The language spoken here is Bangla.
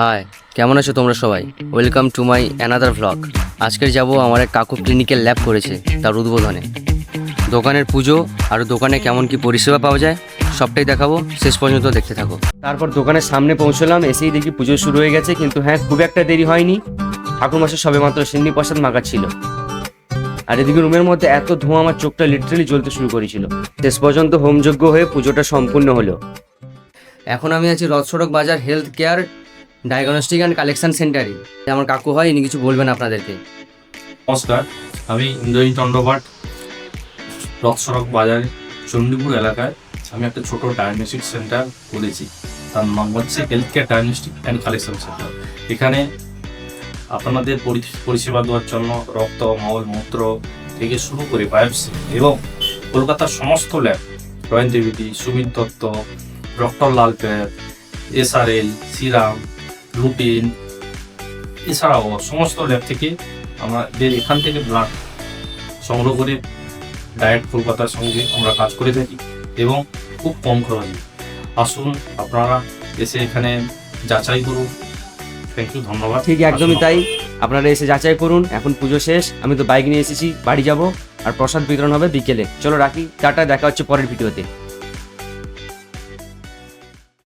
হাই, কেমন আছো তোমরা সবাই? Welcome to my another vlog. আজকে যাব আমার এক কাকু ক্লিনিক্যাল ল্যাব করেছে তার উদ্বোধনে। দোকানের পুজো আর দোকানে কেমন কি পরিষেবা পাওয়া যায় সবটাই দেখাবো, শেষ পর্যন্ত দেখতে থাকো। তারপর দোকানের সামনে পৌঁছলাম, এসেই দেখি পুজো শুরু হয়ে গেছে, কিন্তু হ্যাঁ খুব একটা দেরি হয়নি। ঠাকুর মাসে সবে মাত্র সিন্নি প্রসাদ মাখা ছিল। আর এদিকে রুমের মধ্যে এত ধোঁয়া, আমার চোখটা লিটারালি জ্বলতে শুরু করেছিল। শেষ পর্যন্ত হোমযজ্ঞ হয়ে পুজোটা সম্পূর্ণ হলো। এখন আমি আছি রথসড়ক বাজার health care diagnostic and collection সেন্টারে। আমার কাকু হয়, ইনি কিছু বলবেন আপনাদেরকে। নমস্কার, আমি ইন্দ্রজিৎ চন্দ্রপাঠ। রথসড়ক বাজারে চণ্ডীপুর এলাকায় আমি একটা ছোট ডায়াগনস্টিক সেন্টার খুলেছি। তার নাম হচ্ছে health care diagnostic and collection centre. এখানে আপনাদের পরিষেবা দেওয়ার জন্য রক্ত, মল, মূত্র থেকে শুরু করে বায়োপসি এবং কলকাতার সমস্ত ল্যাব, রয়্যাল দেবিটি, সুমিত দত্ত, ডক্টর লালপের, SRL, সিরাম, রুটিন, এছাড়াও সমস্ত ল্যাব থেকে আমাদের এখান থেকে ব্লাড সংগ্রহ করে ডাইরেক্ট কলকাতার সঙ্গে আমরা কাজ করে থাকি এবং খুব কম খরচে। আসুন আপনারা এসে এখানে যাচাই করুন। থ্যাংক ইউ, ধন্যবাদ। ঠিক একদমই তাই, আপনারা এসে যাচাই করুন। এখন পুজো শেষ, আমি তো বাইক নিয়ে এসেছি, বাড়ি যাব, আর প্রসাদ বিতরণ হবে বিকেলে। চলো রাখি, টাটা, দেখা হচ্ছে পরের ভিডিওতে।